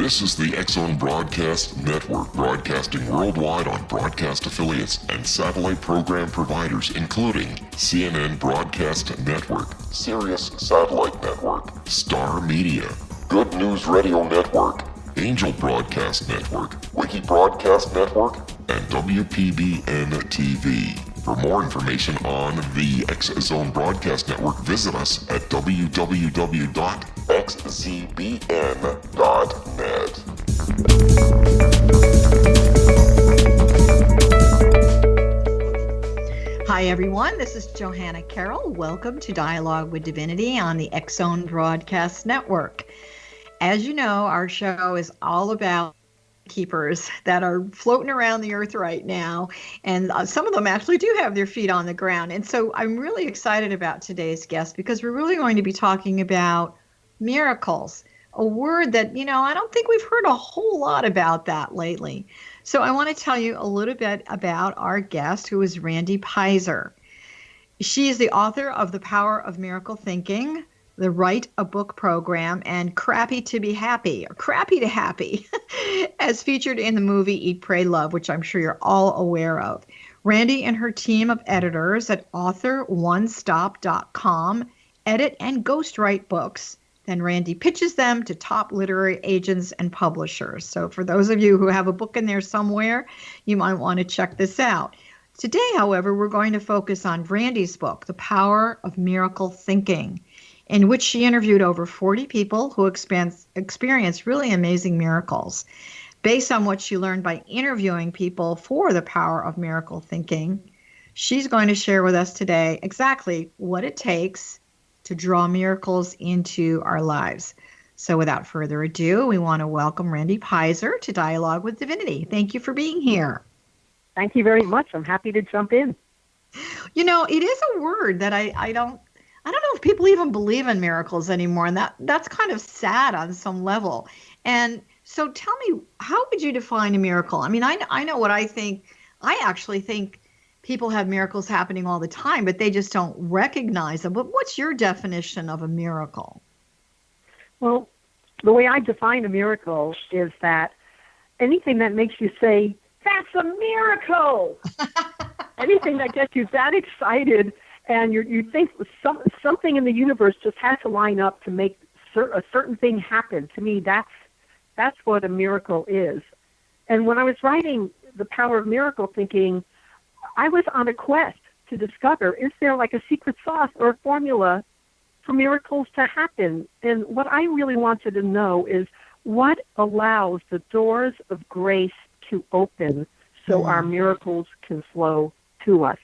This is the X-Zone Broadcast Network, broadcasting worldwide on broadcast affiliates and satellite program providers, including CNN Broadcast Network, Sirius Satellite Network, Star Media, Good News Radio Network, Angel Broadcast Network, Wiki Broadcast Network, and WPBN TV. For more information on the X-Zone Broadcast Network, visit us at www.xzbn.net. Hi everyone, this is Johanna Carroll. Welcome to Dialogue with Divinity on the X-Zone Broadcast Network. As you know, our show is all about keepers that are floating around the earth right now, and some of them actually do have their feet on the ground. And so I'm really excited about today's guest because we're really going to be talking about miracles, a word that, I don't think we've heard a whole lot about that lately. So I want to tell you a little bit about our guest, who is Randy Preyser. She is the author of The Power of Miracle Thinking, the Write a Book program, and Crappy to Be Happy, or Crappy to Happy, as featured in the movie Eat, Pray, Love, which I'm sure you're all aware of. Randy and her team of editors at AuthorOneStop.com edit and ghostwrite books. Then Randy pitches them to top literary agents and publishers. So for those of you who have a book in there somewhere, you might want to check this out. Today, however, we're going to focus on Randy's book, The Power of Miracle Thinking, in which she interviewed over 40 people who experienced really amazing miracles. Based on what she learned by interviewing people for The Power of Miracle Thinking, she's going to share with us today exactly what it takes to draw miracles into our lives. So without further ado, we want to welcome Randy Preyser to Dialogue with Divinity. Thank you for being here. Thank you very much. I'm happy to jump in. It is a word that I don't know if people even believe in miracles anymore, and that's kind of sad on some level. And so tell me, how would you define a miracle? I mean, I know what I think. I actually think people have miracles happening all the time, but they just don't recognize them. But what's your definition of a miracle? Well, the way I define a miracle is that anything that makes you say, "That's a miracle!" Anything that gets you that excited, and you think something in the universe just had to line up to make a certain thing happen. To me, that's what a miracle is. And when I was writing The Power of Miracle Thinking, I was on a quest to discover, is there like a secret sauce or a formula for miracles to happen? And what I really wanted to know is what allows the doors of grace to open so our miracles can flow to us.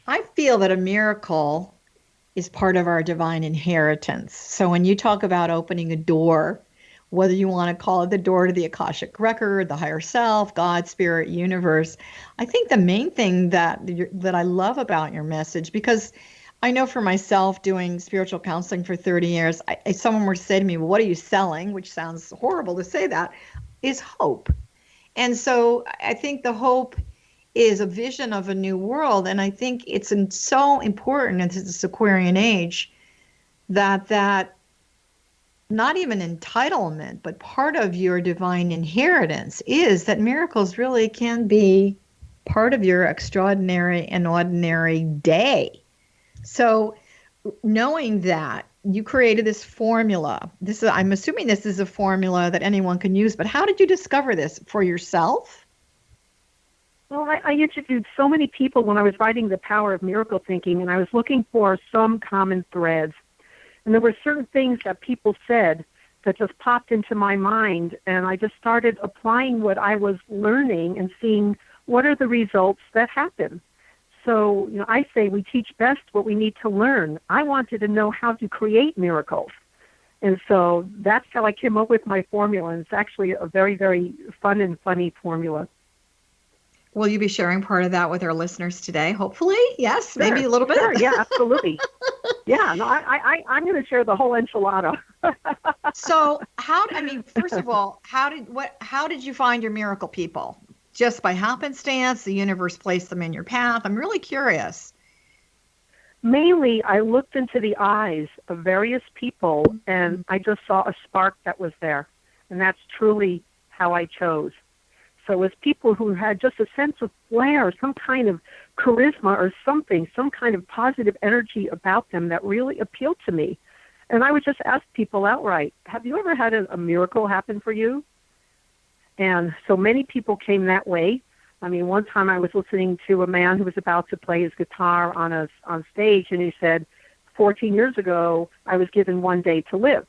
I feel that a miracle is part of our divine inheritance. So when you talk about opening a door, whether you want to call it the door to the Akashic Record, the higher self, God, spirit, universe, I think the main thing that I love about your message, because I know for myself doing spiritual counseling for 30 years, someone were to say to me, well, what are you selling? Which sounds horrible to say that, is hope. And so I think the hope is a vision of a new world. And I think it's so important into this Aquarian age that not even entitlement, but part of your divine inheritance is that miracles really can be part of your extraordinary and ordinary day. So knowing that, you created this formula. I'm assuming this is a formula that anyone can use, but how did you discover this for yourself? Well, I interviewed so many people when I was writing The Power of Miracle Thinking, and I was looking for some common threads. And there were certain things that people said that just popped into my mind, and I just started applying what I was learning and seeing what are the results that happen. So, I say we teach best what we need to learn. I wanted to know how to create miracles. And so that's how I came up with my formula, and it's actually a very, very fun and funny formula. Will you be sharing part of that with our listeners today? Hopefully, yes, Sure, maybe a little bit. Sure, yeah, absolutely. Yeah, no, I'm going to share the whole enchilada. So, first of all, how did you find your miracle people? Just by happenstance, the universe placed them in your path? I'm really curious. Mainly, I looked into the eyes of various people, and I just saw a spark that was there. and that's truly how I chose. So as people who had just a sense of flair, some kind of charisma or something, some kind of positive energy about them that really appealed to me. And I would just ask people outright, have you ever had a miracle happen for you? And so many people came that way. I mean, one time I was listening to a man who was about to play his guitar on stage, and he said, 14 years ago, I was given 1 day to live,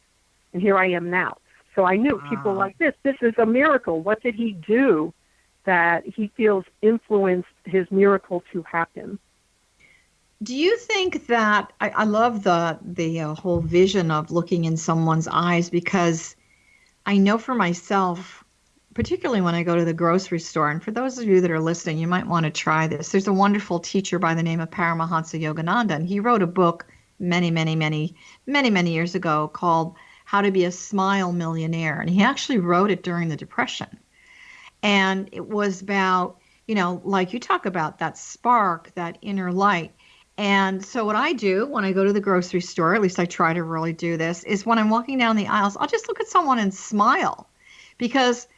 and here I am now. So I knew people like this is a miracle. What did he do that he feels influenced his miracle to happen? Do you think that, I love the whole vision of looking in someone's eyes, because I know for myself, particularly when I go to the grocery store, and for those of you that are listening, you might want to try this. There's a wonderful teacher by the name of Paramahansa Yogananda, and he wrote a book many years ago called How to Be a Smile Millionaire. And he actually wrote it during the Depression. And it was about, like you talk about, that spark, that inner light. And so what I do when I go to the grocery store, at least I try to really do this, is when I'm walking down the aisles, I'll just look at someone and smile. Because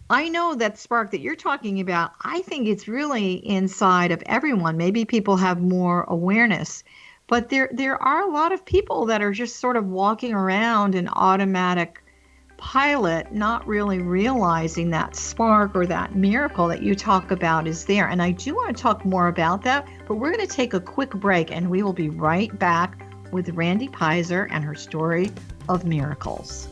I know that spark that you're talking about, I think it's really inside of everyone. Maybe people have more awareness. But there are a lot of people that are just sort of walking around in automatic pilot, not really realizing that spark or that miracle that you talk about is there. And I do want to talk more about that, but we're going to take a quick break, and we will be right back with Randy Preyser and her story of miracles.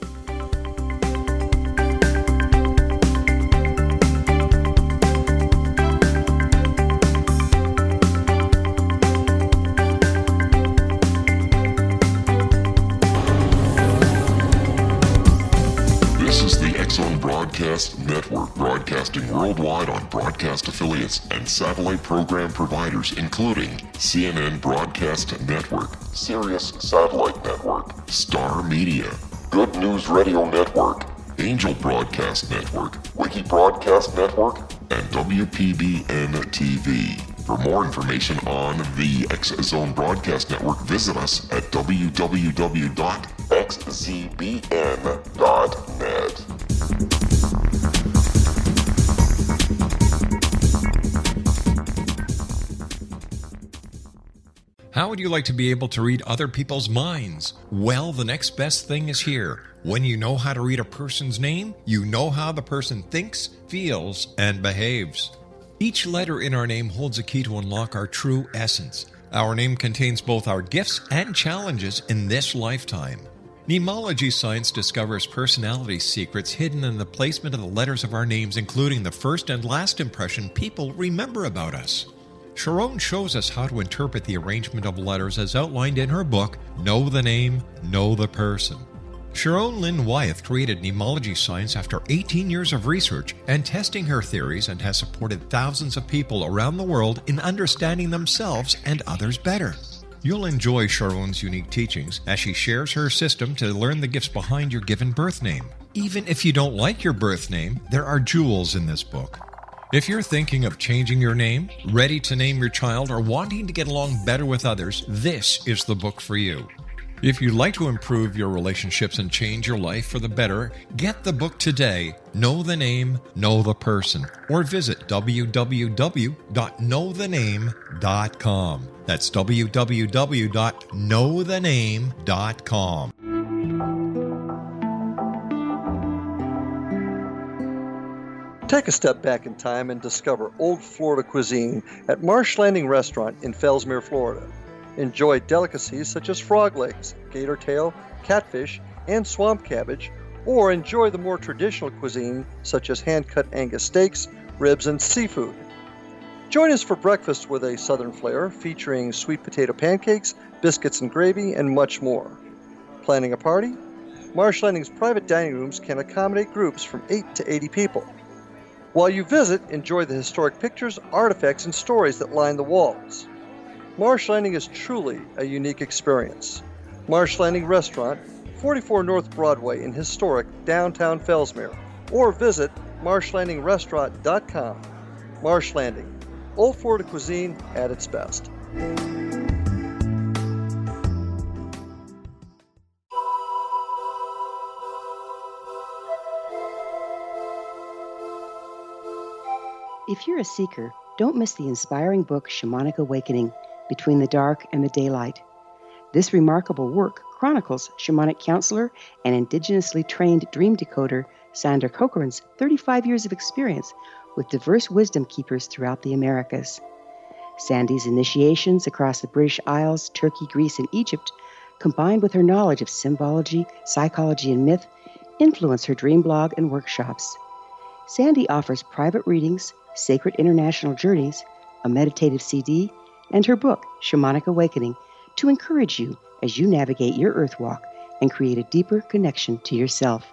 Broadcast Network, broadcasting worldwide on broadcast affiliates and satellite program providers, including CNN Broadcast Network, Sirius Satellite Network, Star Media, Good News Radio Network, Angel Broadcast Network, Wiki Broadcast Network, and WPBN TV. For more information on the X Zone Broadcast Network, visit us at www.xzbn.net. How would you like to be able to read other people's minds? Well, the next best thing is here. When you know how to read a person's name, you know how the person thinks, feels, and behaves. Each letter in our name holds a key to unlock our true essence. Our name contains both our gifts and challenges in this lifetime. Mnemology science discovers personality secrets hidden in the placement of the letters of our names, including the first and last impression people remember about us. Sharon shows us how to interpret the arrangement of letters as outlined in her book, Know the Name, Know the Person. Sharon Lynn Wyeth created mnemology science after 18 years of research and testing her theories, and has supported thousands of people around the world in understanding themselves and others better. You'll enjoy Sharon's unique teachings as she shares her system to learn the gifts behind your given birth name. Even if you don't like your birth name, there are jewels in this book. If you're thinking of changing your name, ready to name your child, or wanting to get along better with others, this is the book for you. If you'd like to improve your relationships and change your life for the better, get the book today, Know the Name, Know the Person, or visit www.knowthename.com. That's www.knowthename.com. Take a step back in time and discover old Florida cuisine at Marsh Landing Restaurant in Fellsmere, Florida. Enjoy delicacies such as frog legs, gator tail, catfish, and swamp cabbage, or enjoy the more traditional cuisine such as hand-cut Angus steaks, ribs, and seafood. Join us for breakfast with a southern flair featuring sweet potato pancakes, biscuits and gravy, and much more. Planning a party? Marsh Landing's private dining rooms can accommodate groups from 8 to 80 people. While you visit, enjoy the historic pictures, artifacts, and stories that line the walls. Marsh Landing is truly a unique experience. Marsh Landing Restaurant, 44 North Broadway in historic downtown Fellsmere, or visit marshlandingrestaurant.com. Marsh Landing, old Florida cuisine at its best. If you're a seeker, don't miss the inspiring book Shamanic Awakening, Between the Dark and the Daylight. This remarkable work chronicles shamanic counselor and indigenously trained dream decoder Sandra Cochran's 35 years of experience with diverse wisdom keepers throughout the Americas. Sandy's initiations across the British Isles, Turkey, Greece, and Egypt, combined with her knowledge of symbology, psychology, and myth, influence her dream blog and workshops. Sandy offers private readings, sacred international journeys, a meditative CD, and her book, Shamanic Awakening, to encourage you as you navigate your earth walk and create a deeper connection to yourself.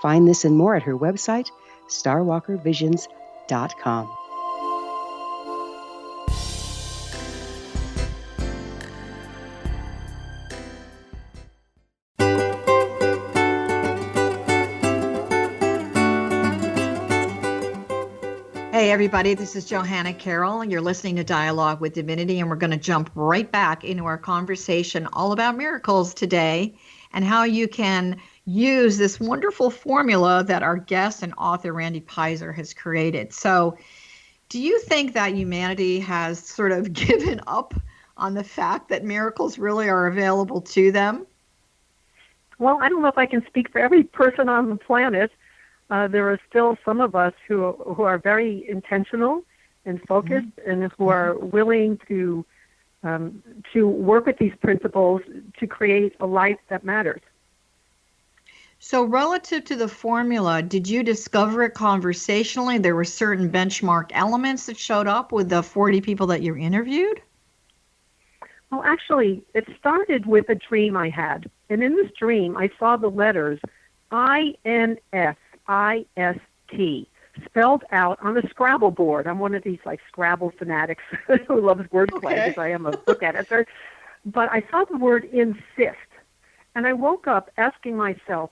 Find this and more at her website, starwalkervisions.com. Hey everybody, this is Johanna Carroll, and you're listening to Dialogue with Divinity, and we're going to jump right back into our conversation all about miracles today and how you can use this wonderful formula that our guest and author Randy Preyser has created. So, do you think that humanity has sort of given up on the fact that miracles really are available to them? Well, I don't know if I can speak for every person on the planet. There are still some of us who are very intentional and focused, and who are willing to work with these principles to create a life that matters. So relative to the formula, did you discover it conversationally? There were certain benchmark elements that showed up with the 40 people that you interviewed? Well, actually, it started with a dream I had. And in this dream, I saw the letters INSIST spelled out on a Scrabble board. I'm one of these like Scrabble fanatics who loves wordplay because I am a book editor. But I saw the word insist, and I woke up asking myself,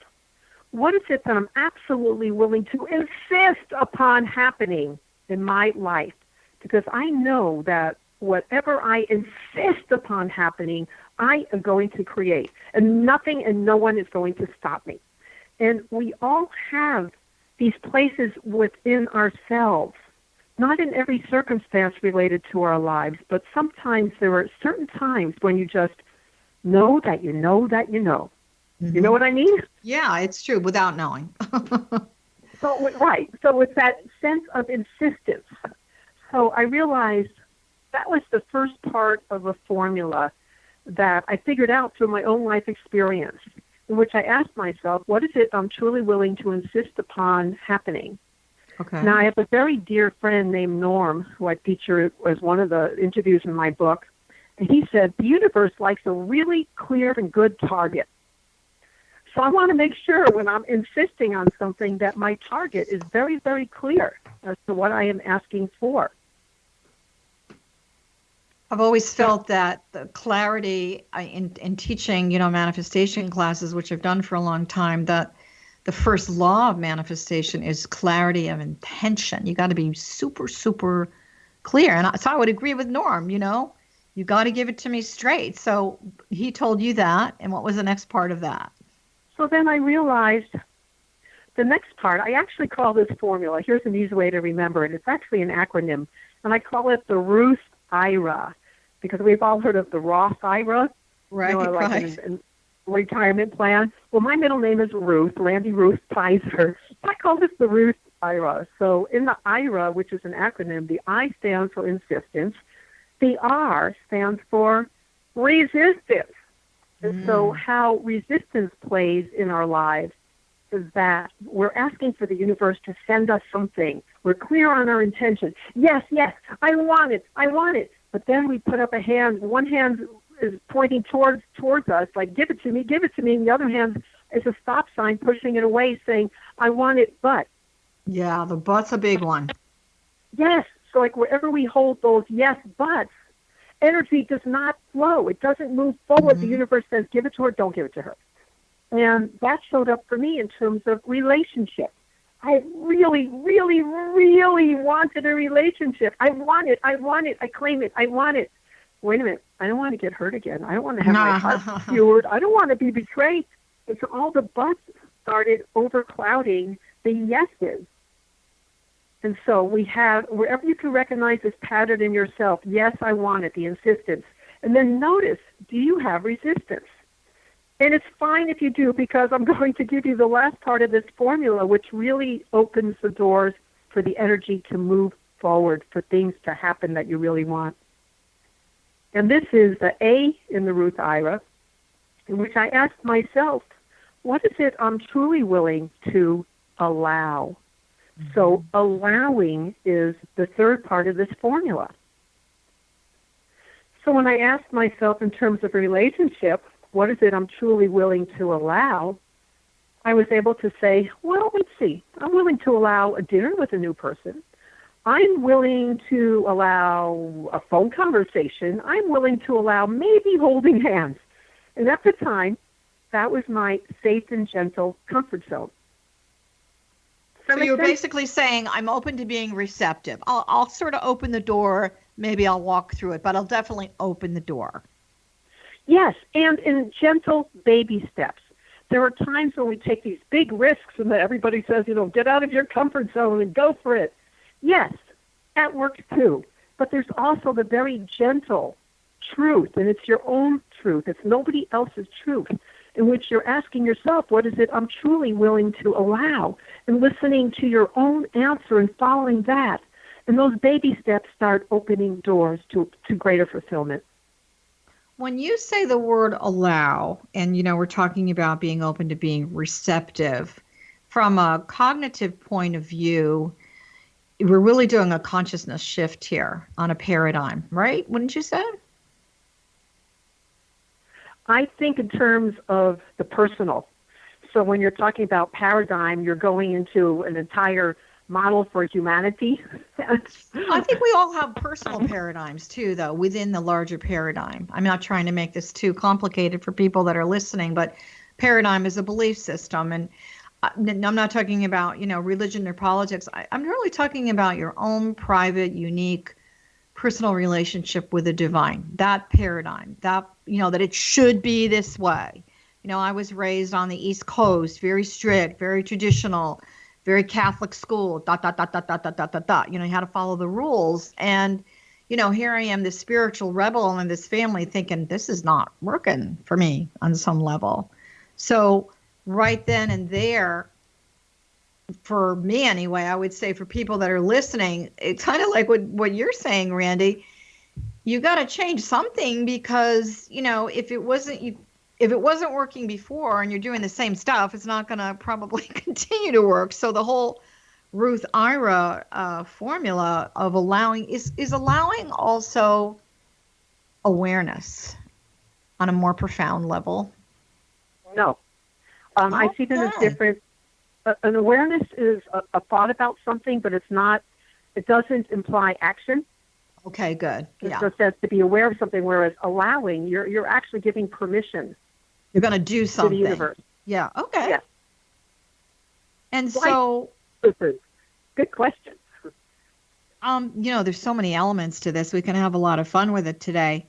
what is it that I'm absolutely willing to insist upon happening in my life? Because I know that whatever I insist upon happening, I am going to create, and nothing and no one is going to stop me. And we all have these places within ourselves, not in every circumstance related to our lives, but sometimes there are certain times when you just know that you know that you know. Mm-hmm. You know what I mean? Yeah, it's true, without knowing. So it's that sense of insistence. So I realized that was the first part of a formula that I figured out through my own life experience, in which I asked myself, what is it I'm truly willing to insist upon happening? Okay. Now, I have a very dear friend named Norm, who I feature as one of the interviews in my book, and he said, the universe likes a really clear and good target. So I want to make sure when I'm insisting on something that my target is very, very clear as to what I am asking for. I've always felt that the clarity in teaching, manifestation classes, which I've done for a long time, that the first law of manifestation is clarity of intention. You got to be super, super clear. And so I would agree with Norm, you got to give it to me straight. So he told you that. And what was the next part of that? So then I realized the next part, I actually call this formula. Here's an easy way to remember it. It's actually an acronym. And I call it the Ruth IRA. Because we've all heard of the Roth IRA, right? Like a retirement plan. Well, my middle name is Ruth, Randy Ruth Preyser. I call this the Ruth IRA. So in the IRA, which is an acronym, the I stands for insistence. The R stands for resistance. And so how resistance plays in our lives is that we're asking for the universe to send us something. We're clear on our intention. Yes, I want it. But then we put up a hand. One hand is pointing towards us, like, give it to me. And the other hand is a stop sign pushing it away, saying, I want it, but. Yeah, the but's a big one. Yes. So like wherever we hold those yes, buts, energy does not flow. It doesn't move forward. The universe says, give it to her, don't give it to her. And that showed up for me in terms of relationship. I really, really, really wanted a relationship. I want it. I claim it. I want it. Wait a minute. I don't want to get hurt again. I don't want to have my heart skewered. I don't want to be betrayed. And so all the buts started overclouding the yeses. And so we have, wherever you can recognize this pattern in yourself, yes, I want it, the insistence. And then notice, do you have resistance? And it's fine if you do, because I'm going to give you the last part of this formula, which really opens the doors for the energy to move forward, for things to happen that you really want. And this is the A in the Ruth Ira, in which I asked myself, what is it I'm truly willing to allow? So allowing is the third part of this formula. So when I asked myself in terms of a relationship, what is it I'm truly willing to allow? I was able to say, well, let's see. I'm willing to allow a dinner with a new person. I'm willing to allow a phone conversation. I'm willing to allow maybe holding hands. And at the time, that was my safe and gentle comfort zone. So you're basically saying, I'm open to being receptive. I'll sort of open the door. Maybe I'll walk through it, but I'll definitely open the door. Yes, and in gentle baby steps. There are times when we take these big risks and that everybody says, get out of your comfort zone and go for it. Yes, that works too. But there's also the very gentle truth, and it's your own truth. It's nobody else's truth, in which you're asking yourself, what is it I'm truly willing to allow? And listening to your own answer and following that. And those baby steps start opening doors to greater fulfillment. When you say the word allow, and we're talking about being open to being receptive, from a cognitive point of view, we're really doing a consciousness shift here on a paradigm, right? Wouldn't you say? I think in terms of the personal. So when you're talking about paradigm, you're going into an entire model for humanity. I think we all have personal paradigms too, though, within the larger paradigm. I'm not trying to make this too complicated for people that are listening, but paradigm is a belief system. And I'm not talking about, religion or politics. I'm really talking about your own private, unique, personal relationship with the divine, that paradigm, that, that it should be this way. I was raised on the East Coast, very strict, very traditional, very Catholic school, ... You had to follow the rules. And, here I am, this spiritual rebel in this family thinking this is not working for me on some level. So right then and there, for me anyway, I would say for people that are listening, it's kind of like what you're saying, Randy. You got to change something, because, if it wasn't working before and you're doing the same stuff, it's not going to probably continue to work. So the whole Ruth Ira formula of allowing is allowing also awareness on a more profound level. No. I see them as different. An awareness is a thought about something, but it doesn't imply action. Okay, good. It just says to be aware of something, whereas allowing, you're actually giving permission. You're going to do something. To the universe. Yeah, okay. Yeah. And so... Good question. There's so many elements to this. We can have a lot of fun with it today.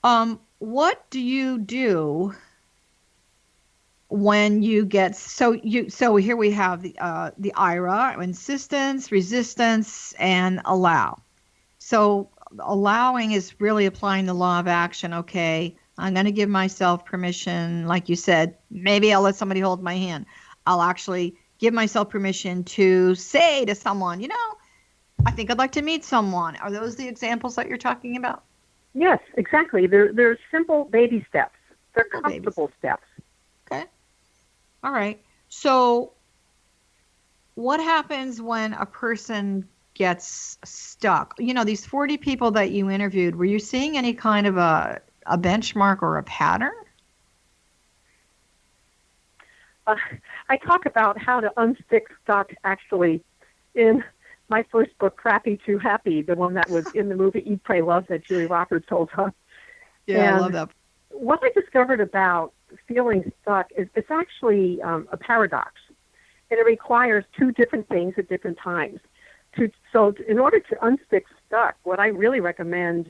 What do you do when you get so here we have the IRA, insistence, resistance, and allow. So allowing is really applying the law of action. Okay, I'm going to give myself permission, like you said. Maybe I'll let somebody hold my hand. I'll actually give myself permission to say to someone, I think I'd like to meet someone. Are those the examples that you're talking about? Yes, exactly. They're simple baby steps. They're comfortable steps. Okay. All right. So what happens when a person gets stuck? These 40 people that you interviewed, were you seeing any kind of a benchmark or a pattern? I talk about how to unstick stuck actually in my first book, Crappy Too Happy, the one that was in the movie Eat, Pray, Love that Julie Roberts told us. Yeah, I love that. What I discovered about feeling stuck is it's actually a paradox, and it requires two different things at different times. So in order to unstick stuck, what I really recommend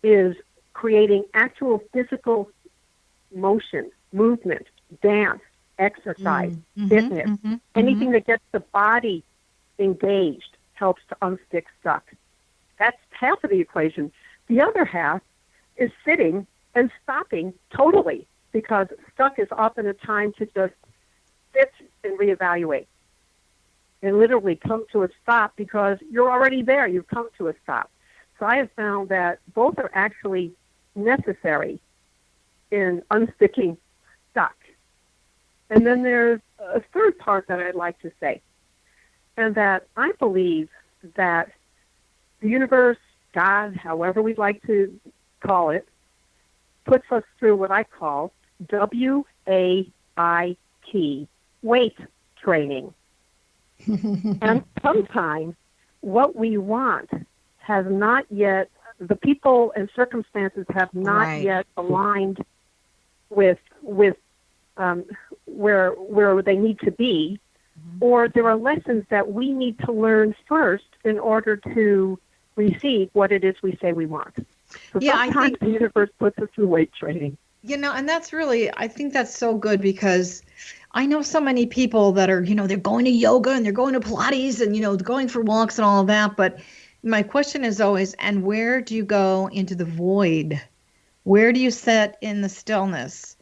is creating actual physical motion, movement, dance, exercise, fitness, anything that gets the body engaged, helps to unstick stuck. That's half of the equation. The other half is sitting and stopping totally, because stuck is often a time to just sit and reevaluate and literally come to a stop, because you're already there. You've come to a stop. So I have found that both are actually necessary in unsticking stuck. And then there's a third part that I'd like to say, and that I believe that the universe, God, however we'd like to call it, puts us through what I call WAIT, weight training. And sometimes what we want has not yet, the people and circumstances have not yet aligned with where they need to be, or there are lessons that we need to learn first in order to receive what it is we say we want. So sometimes I think the universe puts us through weight training. And that's really, I think that's so good, because I know so many people that are, they're going to yoga and they're going to Pilates and, going for walks and all of that. But my question is always, and where do you go into the void? Where do you sit in the stillness?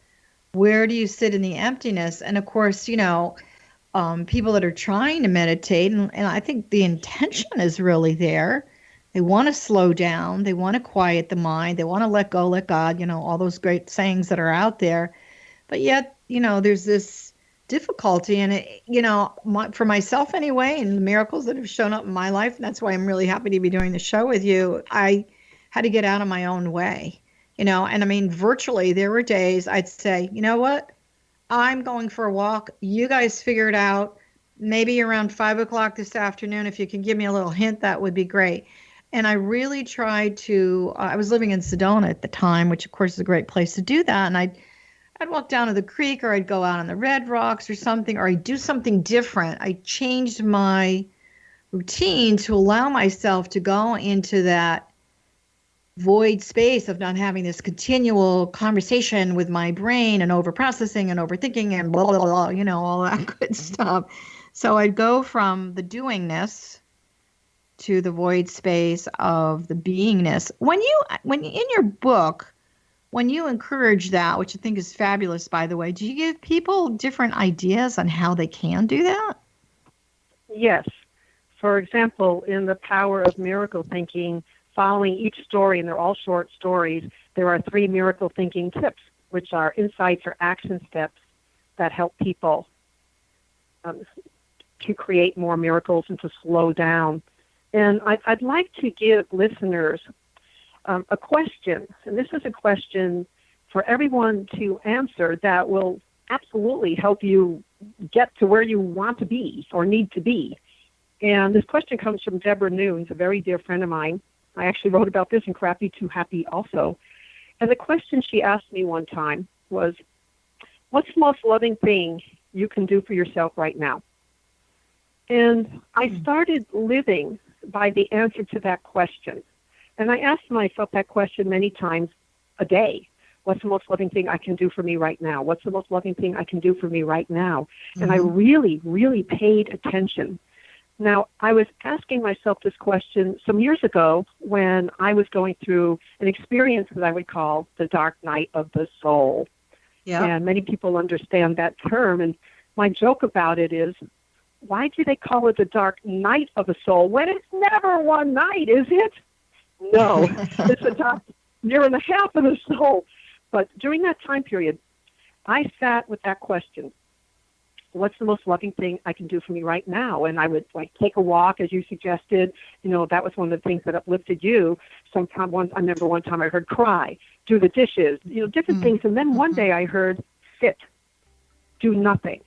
Where do you sit in the emptiness? And of course, people that are trying to meditate, and I think the intention is really there. They want to slow down. They want to quiet the mind. They want to let go, let God, all those great sayings that are out there. But yet, there's this difficulty. And, for myself anyway, and the miracles that have shown up in my life, and that's why I'm really happy to be doing the show with you, I had to get out of my own way, and I mean, virtually there were days I'd say, you know what? I'm going for a walk. You guys figure it out. Maybe around 5 o'clock this afternoon, if you can give me a little hint, that would be great. And I really tried to, I was living in Sedona at the time, which of course is a great place to do that. And I'd walk down to the creek, or I'd go out on the Red Rocks or something, or I'd do something different. I changed my routine to allow myself to go into that void space of not having this continual conversation with my brain and over-processing and overthinking and blah, blah, blah, all that good stuff. So I'd go from the doingness to the void space of the beingness. When in your book, when you encourage that, which I think is fabulous, by the way, do you give people different ideas on how they can do that? Yes. For example, in The Power of Miracle Thinking, following each story, and they're all short stories, there are 3 miracle thinking tips, which are insights or action steps that help people to create more miracles and to slow down. And I'd like to give listeners a question, and this is a question for everyone to answer that will absolutely help you get to where you want to be or need to be. And this question comes from Deborah Noons, a very dear friend of mine. I actually wrote about this in Crappy Too Happy also. And the question she asked me one time was, what's the most loving thing you can do for yourself right now? And I started living by the answer to that question. And I asked myself that question many times a day. What's the most loving thing I can do for me right now? What's the most loving thing I can do for me right now? And I really, really paid attention. Now, I was asking myself this question some years ago when I was going through an experience that I would call the dark night of the soul. Yeah. And many people understand that term. And my joke about it is, why do they call it the dark night of the soul when it's never one night, is it? No, it's a dark year and a half of the soul. But during that time period, I sat with that question. What's the most loving thing I can do for me right now? And I would take a walk, as you suggested. That was one of the things that uplifted you. I remember one time I heard cry, do the dishes, different things. And then one day I heard sit, do nothing.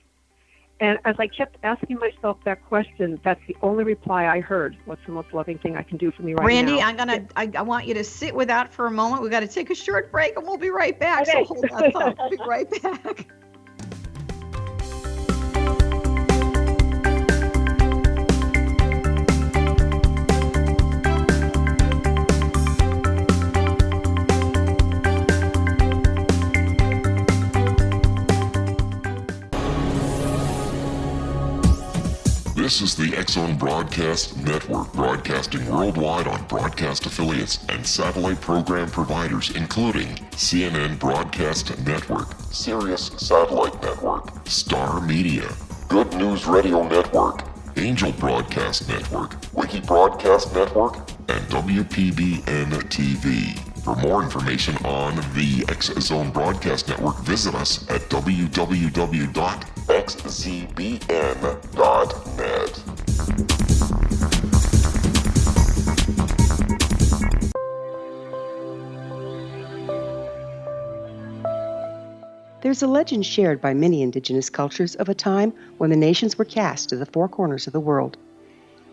And as I kept asking myself that question, that's the only reply I heard. What's the most loving thing I can do for me right Randy, now? Randy, I want you to sit with that for a moment. We've got to take a short break, and we'll be right back. Okay. So hold that thought. We'll be right back. This is the X-Zone Broadcast Network, broadcasting worldwide on broadcast affiliates and satellite program providers, including CNN Broadcast Network, Sirius Satellite Network, Star Media, Good News Radio Network, Angel Broadcast Network, Wiki Broadcast Network, and WPBN TV. For more information on the X-Zone Broadcast Network, visit us at www.xzbn.net. There's a legend shared by many indigenous cultures of a time when the nations were cast to the four corners of the world.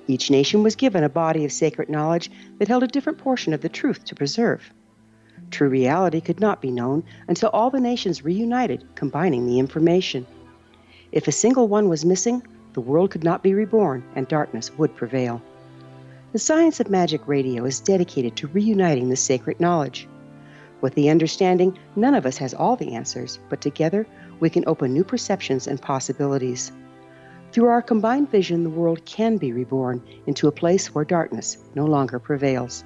Each nation was given a body of sacred knowledge that held a different portion of the truth to preserve. True reality could not be known until all the nations reunited, combining the information. If a single one was missing, the world could not be reborn and darkness would prevail. The Science of Magic Radio is dedicated to reuniting the sacred knowledge. With the understanding, none of us has all the answers, but together we can open new perceptions and possibilities. Through our combined vision, the world can be reborn into a place where darkness no longer prevails.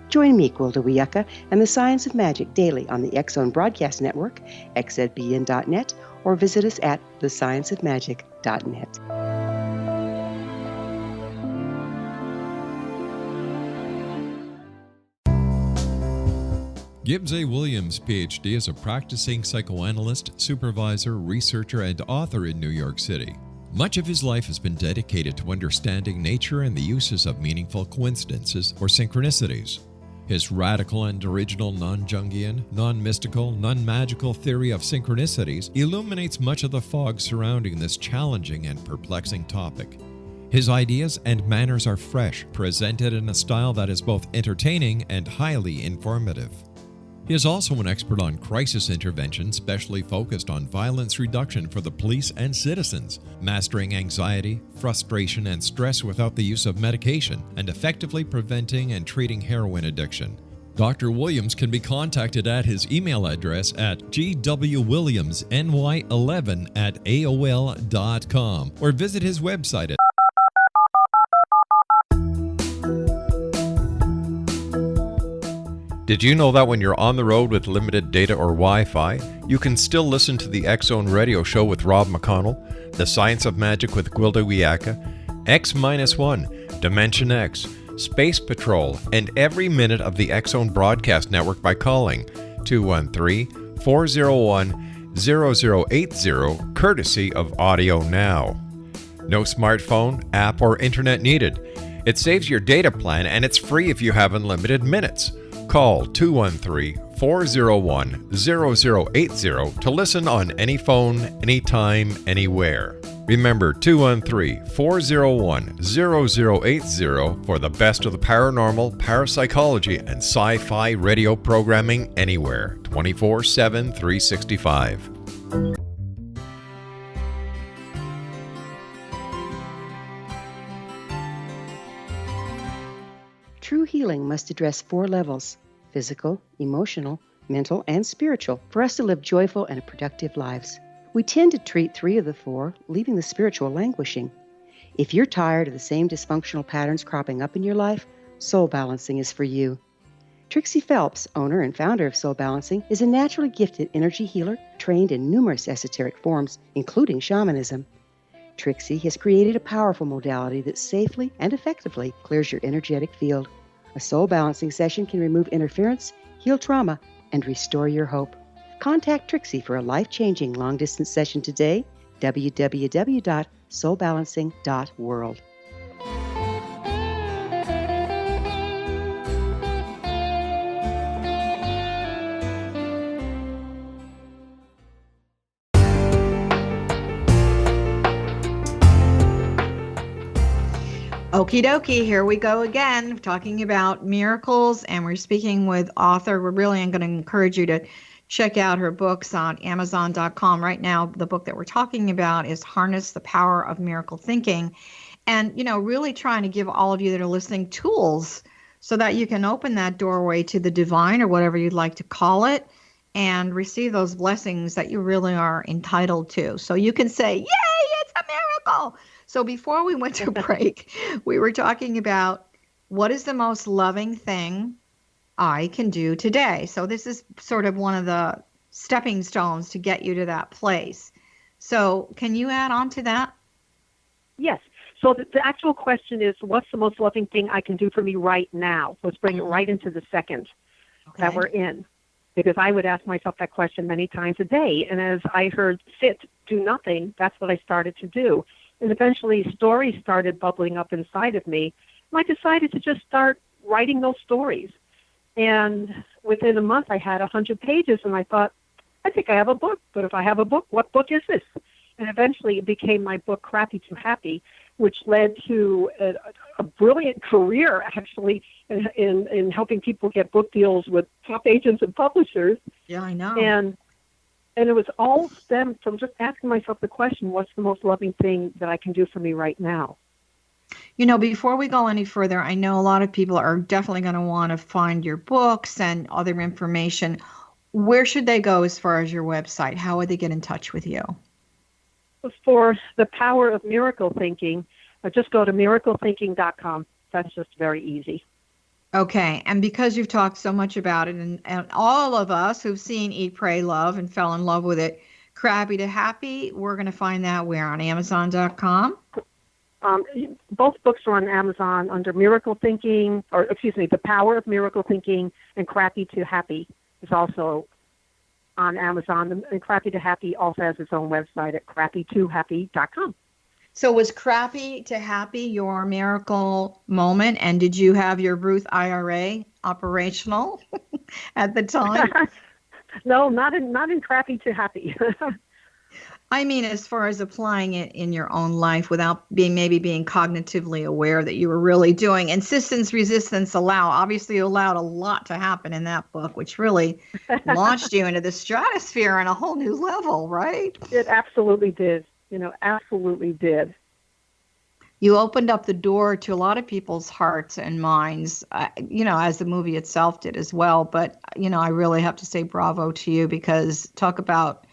Join me, Gwilda Wiyaka, and the Science of Magic daily on the X-Zone Broadcast Network, xzbn.net, or visit us at thescienceofmagic.net. Gibbs A. Williams, Ph.D., is a practicing psychoanalyst, supervisor, researcher, and author in New York City. Much of his life has been dedicated to understanding nature and the uses of meaningful coincidences or synchronicities. His radical and original non-Jungian, non-mystical, non-magical theory of synchronicities illuminates much of the fog surrounding this challenging and perplexing topic. His ideas and manners are fresh, presented in a style that is both entertaining and highly informative. He is also an expert on crisis intervention, specially focused on violence reduction for the police and citizens, mastering anxiety, frustration, and stress without the use of medication, and effectively preventing and treating heroin addiction. Dr. Williams can be contacted at his email address at gwwilliamsny11@aol.com or visit his website at Did you know that when you're on the road with limited data or Wi-Fi, you can still listen to the X-Zone Radio Show with Rob McConnell, The Science of Magic with Gwilda Wiyaka, X-1, Dimension X, Space Patrol, and every minute of the X-Zone Broadcast Network by calling 213-401-0080, courtesy of Audio Now. No smartphone, app, or internet needed. It saves your data plan and it's free if you have unlimited minutes. Call 213-401-0080 to listen on any phone, anytime, anywhere. Remember 213-401-0080 for the best of the paranormal, parapsychology, and sci-fi radio programming anywhere, 24/7, 365. True healing must address 4 levels: physical, emotional, mental, and spiritual, for us to live joyful and productive lives. We tend to treat 3 of the 4, leaving the spiritual languishing. If you're tired of the same dysfunctional patterns cropping up in your life, Soul Balancing is for you. Trixie Phelps, owner and founder of Soul Balancing, is a naturally gifted energy healer trained in numerous esoteric forms, including shamanism. Trixie has created a powerful modality that safely and effectively clears your energetic field. A soul balancing session can remove interference, heal trauma, and restore your hope. Contact Trixie for a life-changing long-distance session today, www.soulbalancing.world. Okie dokie, here we go again, talking about miracles, and we're speaking with author. We're really going to encourage you to check out her books on Amazon.com. Right now, the book that we're talking about is Harness the Power of Miracle Thinking. And, really trying to give all of you that are listening tools so that you can open that doorway to the divine, or whatever you'd like to call it, and receive those blessings that you really are entitled to. So you can say, yay, it's a miracle. So before we went to break, we were talking about what is the most loving thing I can do today. So this is sort of one of the stepping stones to get you to that place. So can you add on to that? Yes. So the actual question is, what's the most loving thing I can do for me right now? Let's bring it right into the second that we're in. Because I would ask myself that question many times a day. And as I heard sit, do nothing, that's what I started to do. And eventually stories started bubbling up inside of me. And I decided to just start writing those stories. And within a month, I had 100 pages. And I thought, I think I have a book. But if I have a book, what book is this? And eventually it became my book, Crappy to Happy, which led to a brilliant career, actually, in helping people get book deals with top agents and publishers. Yeah, I know. And it was all stemmed from just asking myself the question, what's the most loving thing that I can do for me right now? You know, before we go any further, I know a lot of people are definitely going to want to find your books and other information. Where should they go as far as your website? How would they get in touch with you? For the power of miracle thinking, just go to miraclethinking.com. That's just very easy. Okay. And because you've talked so much about it, and all of us who've seen Eat, Pray, Love and fell in love with it, Crappy to Happy, we're going to find that where? On Amazon.com? Both books are on Amazon under Miracle Thinking, The Power of Miracle Thinking, and Crappy to Happy is also on Amazon. And Crappy to Happy also has its own website at crappy2happy.com. So was Crappy to Happy your miracle moment? And did you have your Ruth IRA operational at the time? No, not in Crappy to Happy. I mean, as far as applying it in your own life without being cognitively aware that you were really doing. Insistence, resistance, allow. Obviously, you allowed a lot to happen in that book, which really launched you into the stratosphere on a whole new level, right? It absolutely did. Absolutely did. You opened up the door to a lot of people's hearts and minds, as the movie itself did as well. But, I really have to say bravo to you, because talk about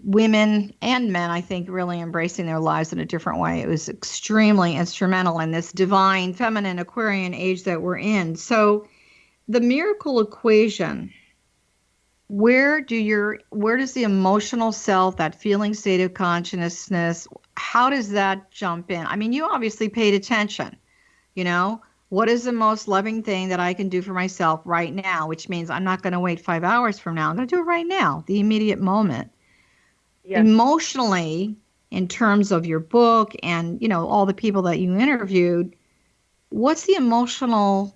women and men, I think, really embracing their lives in a different way. It was extremely instrumental in this divine, feminine, Aquarian age that we're in. So the miracle equation, where does the emotional self, that feeling state of consciousness, how does that jump in? I mean, you obviously paid attention, what is the most loving thing that I can do for myself right now, which means I'm not going to wait 5 hours from now. I'm going to do it right now, the immediate moment. Yes. Emotionally, in terms of your book and, all the people that you interviewed, what's the emotional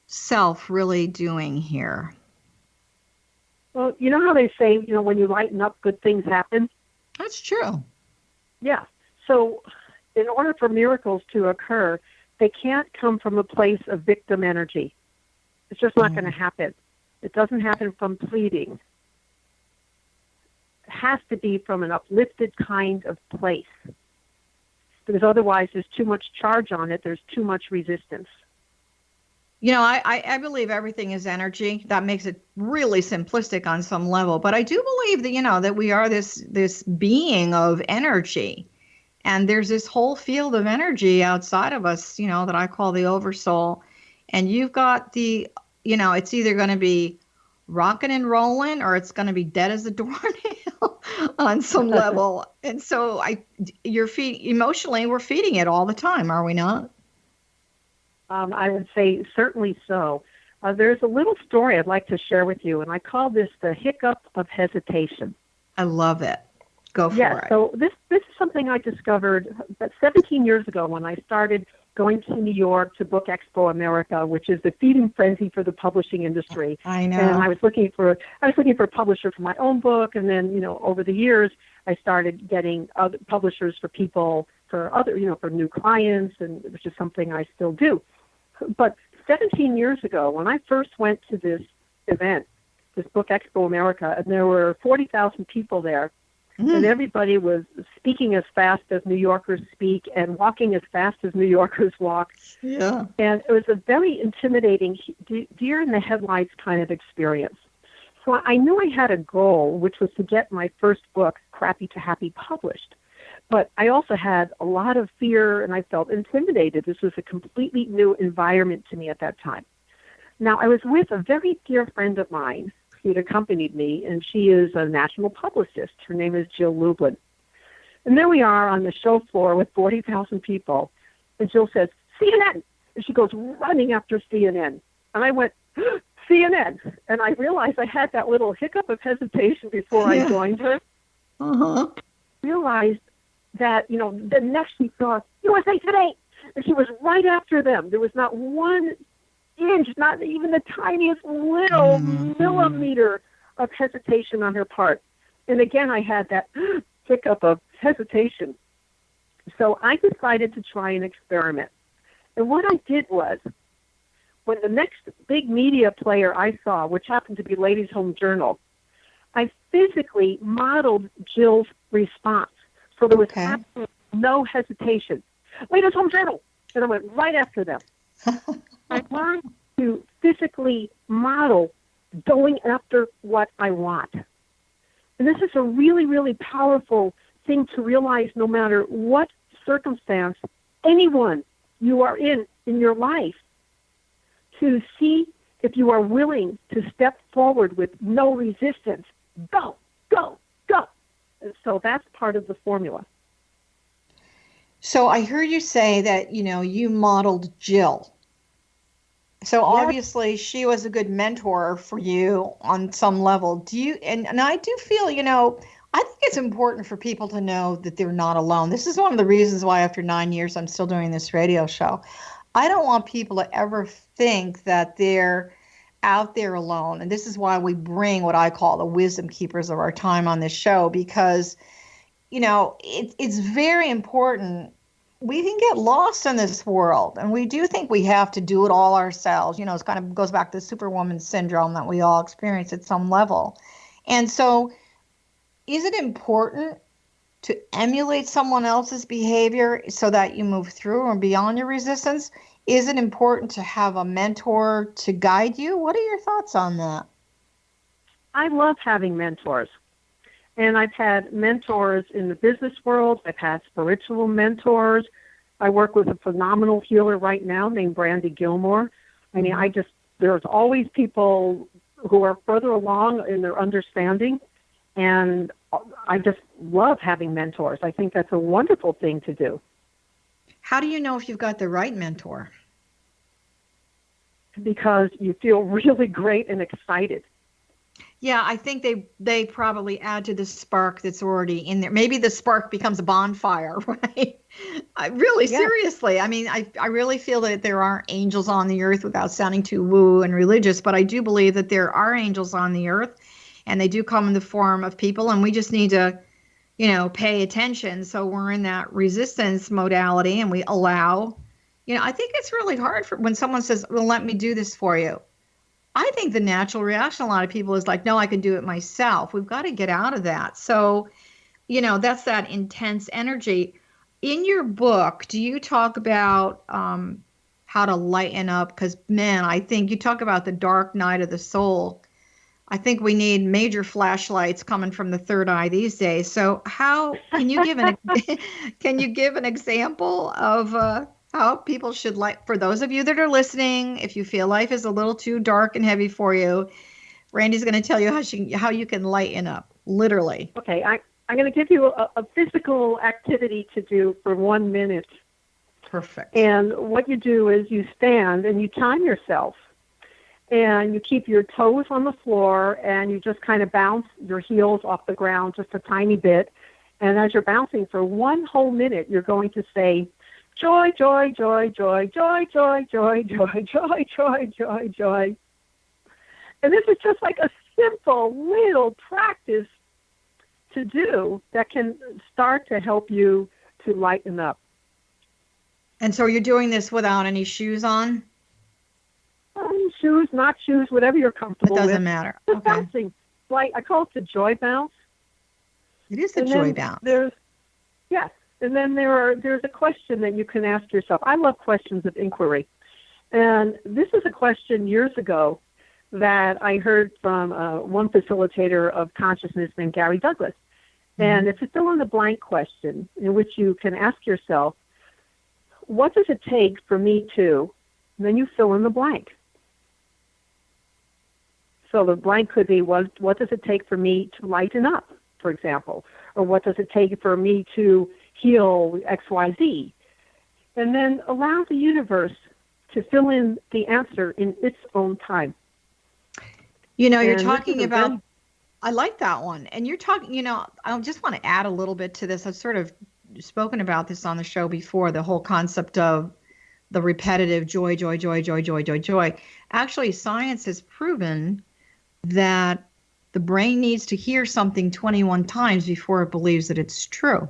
self really doing here? Well, you know how they say, when you lighten up, good things happen? That's true. Yeah. So in order for miracles to occur, they can't come from a place of victim energy. It's just not going to happen. It doesn't happen from pleading. It has to be from an uplifted kind of place. Because otherwise there's too much charge on it. There's too much resistance. I believe everything is energy. That makes it really simplistic on some level. But I do believe that, that we are this being of energy. And there's this whole field of energy outside of us, that I call the oversoul. And you've got it's either going to be rocking and rolling, or it's going to be dead as a doornail on some level. And so emotionally, we're feeding it all the time, are we not? I would say certainly so. There's a little story I'd like to share with you, and I call this the hiccup of hesitation. I love it. Go for it. So this is something I discovered about 17 years ago when I started going to New York to Book Expo America, which is the feeding frenzy for the publishing industry. I know. And I was looking for a publisher for my own book, and then over the years I started getting other publishers for people for other for new clients, and which is something I still do. But 17 years ago, when I first went to this event, this Book Expo America, and there were 40,000 people there. And everybody was speaking as fast as New Yorkers speak and walking as fast as New Yorkers walk. Yeah. And it was a very intimidating, deer in the headlights kind of experience. So I knew I had a goal, which was to get my first book, Crappy to Happy, published. But I also had a lot of fear, and I felt intimidated. This was a completely new environment to me at that time. Now, I was with a very dear friend of mine who had accompanied me, and she is a national publicist. Her name is Jill Lublin. And there we are on the show floor with 40,000 people, and Jill says, CNN! And she goes running after CNN. And I went, CNN! And I realized I had that little hiccup of hesitation before I joined her. Uh-huh. Realized that, the next she saw USA Today, and she was right after them. There was not 1 inch, not even the tiniest little millimeter of hesitation on her part. And again, I had that hiccup of hesitation. So I decided to try an experiment. And what I did was, when the next big media player I saw, which happened to be Ladies Home Journal, I physically modeled Jill's response. So there was absolutely no hesitation. Ladies Home Journal! And I went right after them. I learned to physically model going after what I want. And this is a really, really powerful thing to realize no matter what circumstance, anyone you are in your life, to see if you are willing to step forward with no resistance. Go, go, go. And so that's part of the formula. So I heard you say that, you modeled Jill. So obviously she was a good mentor for you on some level. Do you, and I do feel, I think it's important for people to know that they're not alone. This is one of the reasons why after 9 years I'm still doing this radio show. I don't want people to ever think that they're out there alone. And this is why we bring what I call the wisdom keepers of our time on this show, because, it's very important. We can get lost in this world, and we do think we have to do it all ourselves. It kind of goes back to the Superwoman syndrome that we all experience at some level. And so is it important to emulate someone else's behavior so that you move through or beyond your resistance? Is it important to have a mentor to guide you? What are your thoughts on that? I love having mentors. And I've had mentors in the business world. I've had spiritual mentors. I work with a phenomenal healer right now named Brandy Gilmore. I mean, there's always people who are further along in their understanding. And I just love having mentors. I think that's a wonderful thing to do. How do you know if you've got the right mentor? Because you feel really great and excited. Yeah, I think they probably add to the spark that's already in there. Maybe the spark becomes a bonfire, right? Seriously. I mean, I really feel that there aren't angels on the earth, without sounding too woo and religious, but I do believe that there are angels on the earth, and they do come in the form of people, and we just need to, pay attention. So we're in that resistance modality, and we allow, I think it's really hard for when someone says, well, let me do this for you. I think the natural reaction, a lot of people is like, no, I can do it myself. We've got to get out of that. So, that's that intense energy. In your book, do you talk about how to lighten up? Because, man, I think you talk about the dark night of the soul. I think we need major flashlights coming from the third eye these days. So how can you give an example of how people should for those of you that are listening, if you feel life is a little too dark and heavy for you, Randy's going to tell you how you can lighten up, literally. Okay, I'm going to give you a physical activity to do for 1 minute. Perfect. And what you do is you stand and you time yourself. And you keep your toes on the floor, and you just kind of bounce your heels off the ground just a tiny bit. And as you're bouncing for 1 whole minute, you're going to say, joy, joy, joy, joy, joy, joy, joy, joy, joy, joy, joy, joy. And this is just like a simple little practice to do that can start to help you to lighten up. And so you're doing this without any shoes on? Shoes, not shoes, whatever you're comfortable with. It doesn't matter. Just Okay. bouncing. I call it the joy bounce. It is the joy bounce. Yes. And then there's a question that you can ask yourself. I love questions of inquiry. And this is a question years ago that I heard from one facilitator of consciousness named Gary Douglas. And it's a fill-in-the-blank question in which you can ask yourself, what does it take for me to, and then you fill in the blank. So the blank could be, what does it take for me to lighten up, for example? Or what does it take for me to heal XYZ? And then allow the universe to fill in the answer in its own time. You know, you're talking about, I like that one. And you're talking, you know, I just want to add a little bit to this. I've sort of spoken about this on the show before, the whole concept of the repetitive joy, joy, joy, joy, joy, joy, joy. Actually, science has proven that the brain needs to hear something 21 times before it believes that it's true.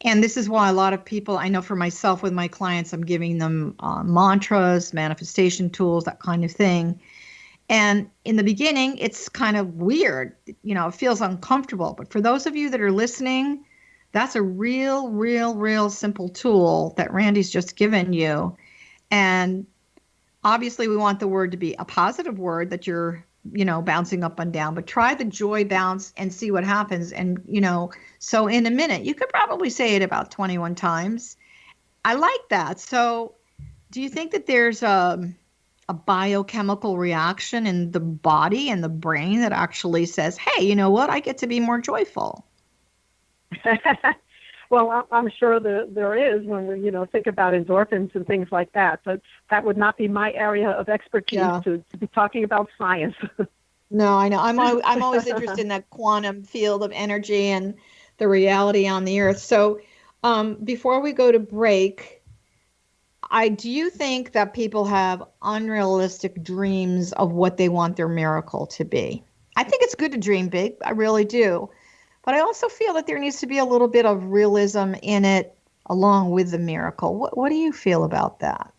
And this is why a lot of people, I know for myself with my clients, I'm giving them mantras, manifestation tools, that kind of thing. And in the beginning, it's kind of weird. You know, it feels uncomfortable. But for those of you that are listening, that's a real simple tool that Randy's just given you. And obviously, we want the word to be a positive word that you're, you know, bouncing up and down, but try the joy bounce and see what happens. And, you know, so in a minute, you could probably say it about 21 times. I like that. So do you think that there's a biochemical reaction in the body and the brain that actually says, hey, you know what, I get to be more joyful? Well, I'm sure there is when we, you know, think about endorphins and things like that. But that would not be my area of expertise to be talking about science. No, I know. I'm always interested in that quantum field of energy and the reality on the earth. So before we go to break, do you think that people have unrealistic dreams of what they want their miracle to be? I think it's good to dream big. I really do. But I also feel that there needs to be a little bit of realism in it along with the miracle. What do you feel about that?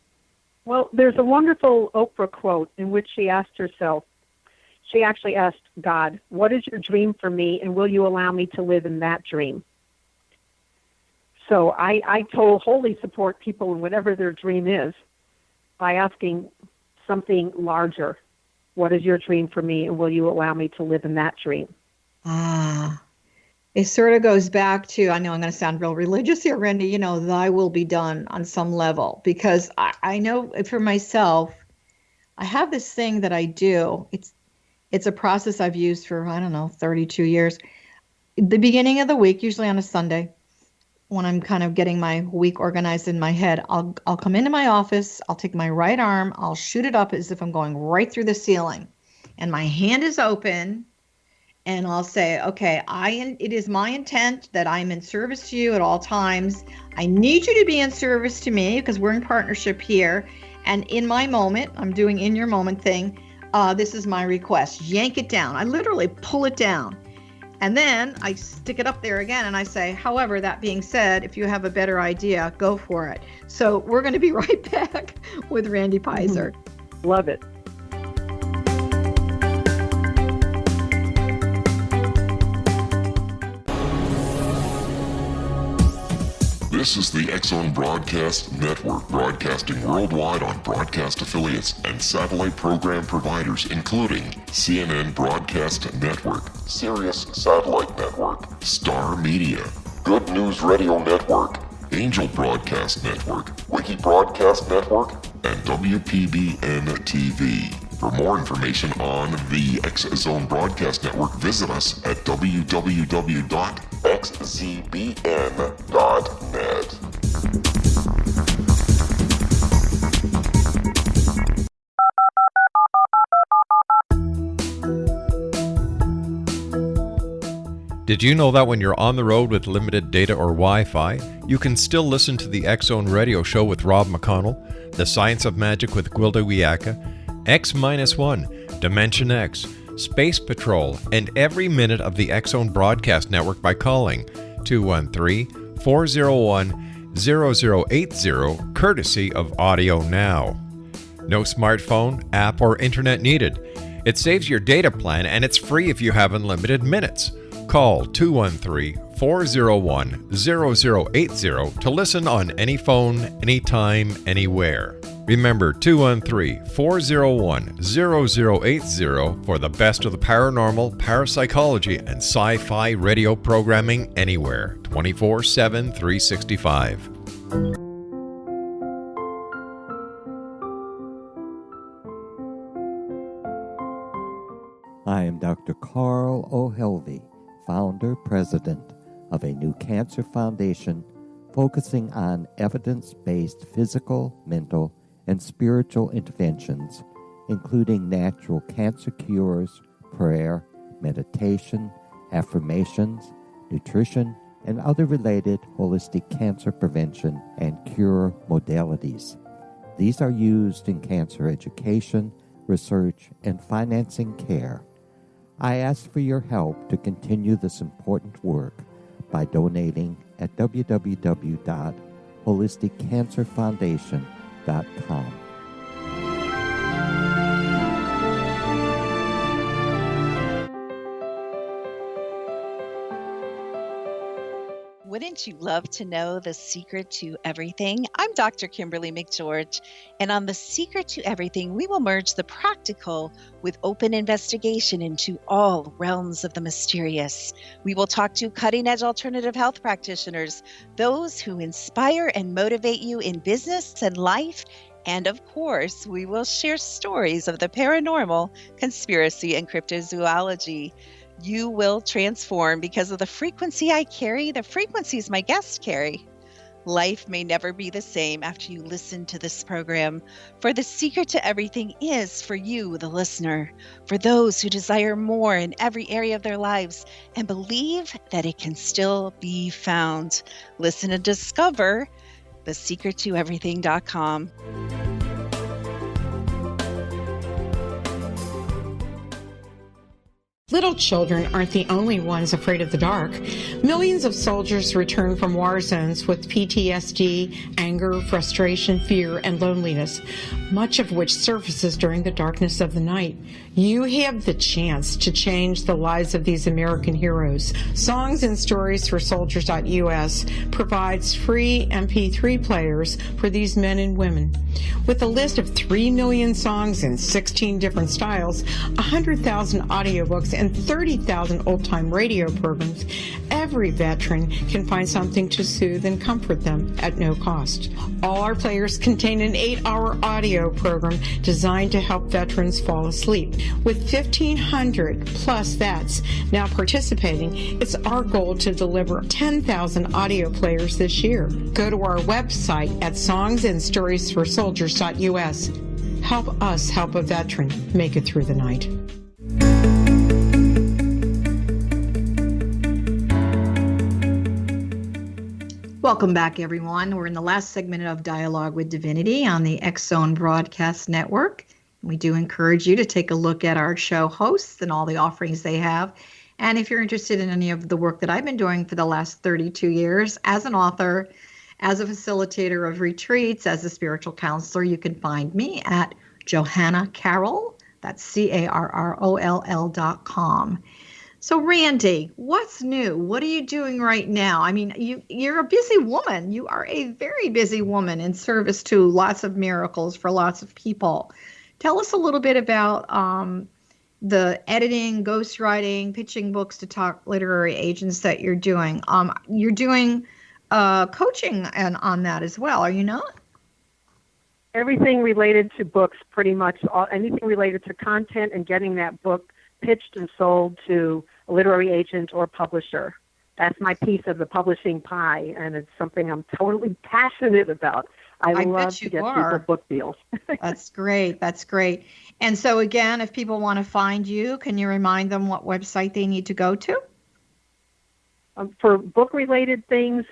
Well, there's a wonderful Oprah quote in which she asked herself, she actually asked God, what is your dream for me, and will you allow me to live in that dream? So I wholly support people in whatever their dream is by asking something larger. What is your dream for me, and will you allow me to live in that dream? It sort of goes back to, I know I'm going to sound real religious here, Randy, you know, thy will be done on some level, because I know for myself, I have this thing that I do. It's a process I've used for, 32 years. The beginning of the week, usually on a Sunday, when I'm kind of getting my week organized in my head, I'll come into my office, I'll take my right arm, I'll shoot it up as if I'm going right through the ceiling, and my hand is open. And I'll say, okay, it is my intent that I'm in service to you at all times. I need you to be in service to me because we're in partnership here. And in my moment, I'm doing in your moment thing. This is my request. Yank it down. I literally pull it down. And then I stick it up there again and I say, however, that being said, if you have a better idea, go for it. So we're going to be right back with Randy Preyser. Love it. This is the X-Zone Broadcast Network, broadcasting worldwide on broadcast affiliates and satellite program providers, including CNN Broadcast Network, Sirius Satellite Network, Star Media, Good News Radio Network, Angel Broadcast Network, Wiki Broadcast Network, and WPBN TV. For more information on the X-Zone Broadcast Network, visit us at www.xzbn.net. Did you know that when you're on the road with limited data or Wi-Fi, you can still listen to the X-Zone Radio Show with Rob McConnell, The Science of Magic with Gwilda Wiyaka, X-1, Dimension X, Space Patrol, and every minute of the X-Zone Broadcast Network by calling 213-401-0080, courtesy of Audio Now. No smartphone, app, or internet needed. It saves your data plan and it's free if you have unlimited minutes. Call 213 213-401-0080 to listen on any phone, anytime, anywhere. Remember 213-401-0080 for the best of the paranormal, parapsychology, and sci-fi radio programming anywhere, 24/7, 365. I am Dr. Carl O'Helvey, founder, president of a new cancer foundation focusing on evidence-based physical, mental, and spiritual interventions, including natural cancer cures, prayer, meditation, affirmations, nutrition, and other related holistic cancer prevention and cure modalities. These are used in cancer education, research, and financing care. I ask for your help to continue this important work by donating at www.holisticcancerfoundation.com. Wouldn't you love to know the secret to everything? I'm Dr. Kimberly McGeorge, and on The Secret to Everything, we will merge the practical with open investigation into all realms of the mysterious. We will talk to cutting-edge alternative health practitioners, those who inspire and motivate you in business and life, and of course, we will share stories of the paranormal, conspiracy, and cryptozoology. You will transform because of the frequency I carry, the frequencies my guests carry. Life may never be the same after you listen to this program, for the secret to everything is for you, the listener, for those who desire more in every area of their lives and believe that it can still be found. Listen and discover thesecrettoeverything.com. Little children aren't the only ones afraid of the dark. Millions of soldiers return from war zones with PTSD, anger, frustration, fear, and loneliness, much of which surfaces during the darkness of the night. You have the chance to change the lives of these American heroes. Songs and Stories for Soldiers.us provides free MP3 players for these men and women. With a list of 3 million songs in 16 different styles, 100,000 audiobooks, and 30,000 old-time radio programs, every veteran can find something to soothe and comfort them at no cost. All our players contain an 8-hour audio program designed to help veterans fall asleep. With 1,500 plus vets now participating, it's our goal to deliver 10,000 audio players this year. Go to our website at songsandstoriesforsoldiers.us. Help us help a veteran make it through the night. Welcome back, everyone. We're in the last segment of Dialogue with Divinity on the X-Zone Broadcast Network. We do encourage you to take a look at our show hosts and all the offerings they have. And if you're interested in any of the work that I've been doing for the last 32 years as an author, as a facilitator of retreats, as a spiritual counselor, you can find me at Johanna Carroll. That's CARROLL.com. So Randy, what's new? What are you doing right now? I mean, you're a busy woman. You are a very busy woman in service to lots of miracles for lots of people. Tell us a little bit about the editing, ghostwriting, pitching books to top literary agents that you're doing. You're doing coaching on that as well, are you not? Everything related to books, pretty much. Anything related to content and getting that book pitched and sold to a literary agent or publisher. That's my piece of the publishing pie, and it's something I'm totally passionate about. I love to get people book deals. That's great. That's great. And so again, if people want to find you, can you remind them what website they need to go to? For book-related things,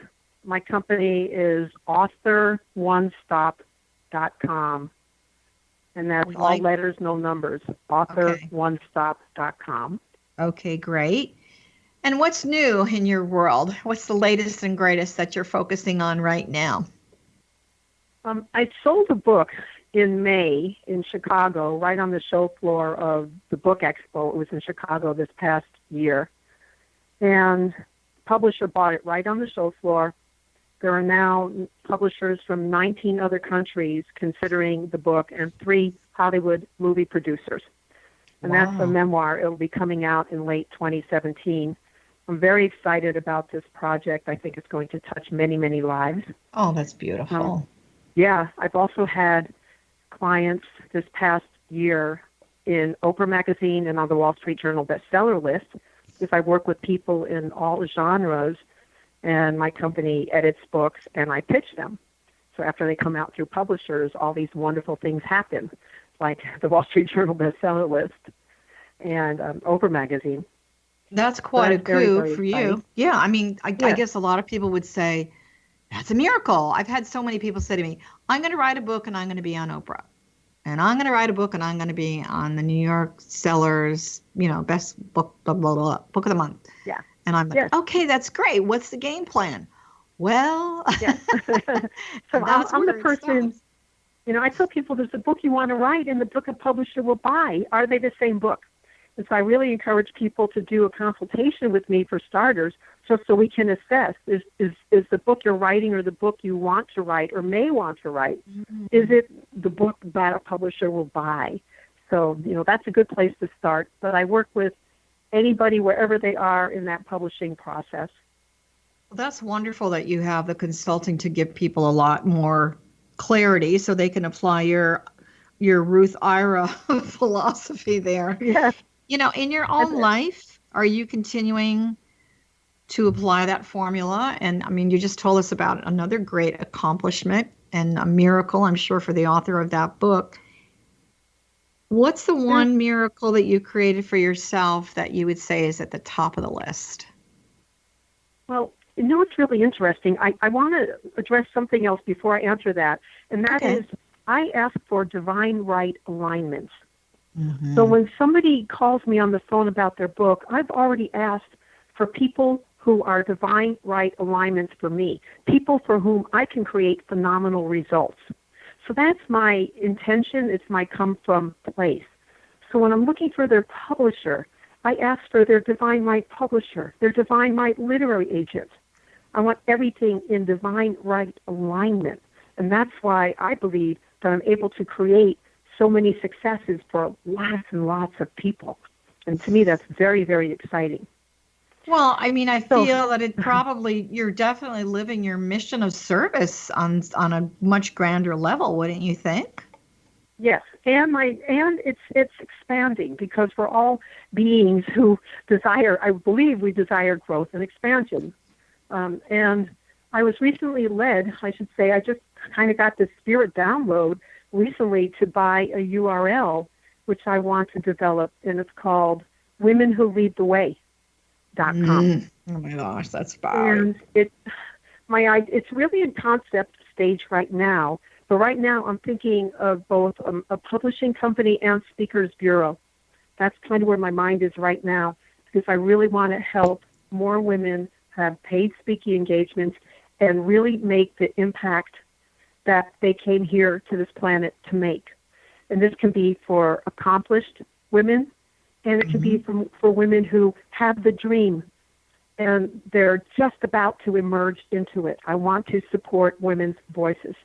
my company is author1stop.com. And that's all letters, no numbers. Author1stop.com. Okay, great. And what's new in your world? What's the latest and greatest that you're focusing on right now? I sold a book in May in Chicago, right on the show floor of the Book Expo. It was in Chicago this past year. And publisher bought it right on the show floor. There are now publishers from 19 other countries considering the book and 3 Hollywood movie producers. And that's a memoir. It will be coming out in late 2017. I'm very excited about this project. I think it's going to touch many, many lives. Oh, that's beautiful. Yeah, I've also had clients this past year in Oprah Magazine and on the Wall Street Journal bestseller list, because I work with people in all genres, and my company edits books and I pitch them. So after they come out through publishers, all these wonderful things happen, like the Wall Street Journal bestseller list and Oprah Magazine. That's quite a coup for you. Yeah, I mean, I Yeah. guess a lot of people would say, that's a miracle. I've had so many people say to me, I'm going to write a book and I'm going to be on Oprah. And I'm going to write a book and I'm going to be on the New York Sellers, best book, blah, blah, blah, book of the month. Yeah. And I'm like, Yes. okay, that's great. What's the game plan? Well, Yeah. So I'm the person, I tell people there's a book you want to write and the book a publisher will buy. Are they the same book? And so I really encourage people to do a consultation with me for starters, so we can assess, is the book you're writing or the book you want to write or may want to write, is it the book that a publisher will buy? So, that's a good place to start. But I work with anybody wherever they are in that publishing process. Well, that's wonderful that you have the consulting to give people a lot more clarity so they can apply your Ruth Ira philosophy there. Yes. In your own life, are you continuing to apply that formula? And I mean, you just told us about another great accomplishment and a miracle, I'm sure, for the author of that book. What's the one miracle that you created for yourself that you would say is at the top of the list? Well, it's really interesting. I want to address something else before I answer that, and that is I ask for divine right alignments. Mm-hmm. So when somebody calls me on the phone about their book, I've already asked for people who are divine right alignments for me, people for whom I can create phenomenal results. So that's my intention. It's my come from place. So when I'm looking for their publisher, I ask for their divine right publisher, their divine right literary agent. I want everything in divine right alignment. And that's why I believe that I'm able to create so many successes for lots and lots of people. And to me, that's very, very exciting. Well, I mean, I feel that you're definitely living your mission of service on a much grander level, wouldn't you think? Yes, and it's expanding because we're all beings who desire, I believe we desire growth and expansion. And I was recently led, I should say, I just kind of got this spirit download recently to buy a URL, which I want to develop, and it's called womenwholeadtheway.com. Oh my gosh, that's fire. And it's really in concept stage right now, but right now I'm thinking of both a publishing company and speakers bureau. That's kind of where my mind is right now, because I really want to help more women have paid speaking engagements and really make the impact that they came here to this planet to make. And this can be for accomplished women, and it can be for women who have the dream and they're just about to emerge into it. I want to support women's voices.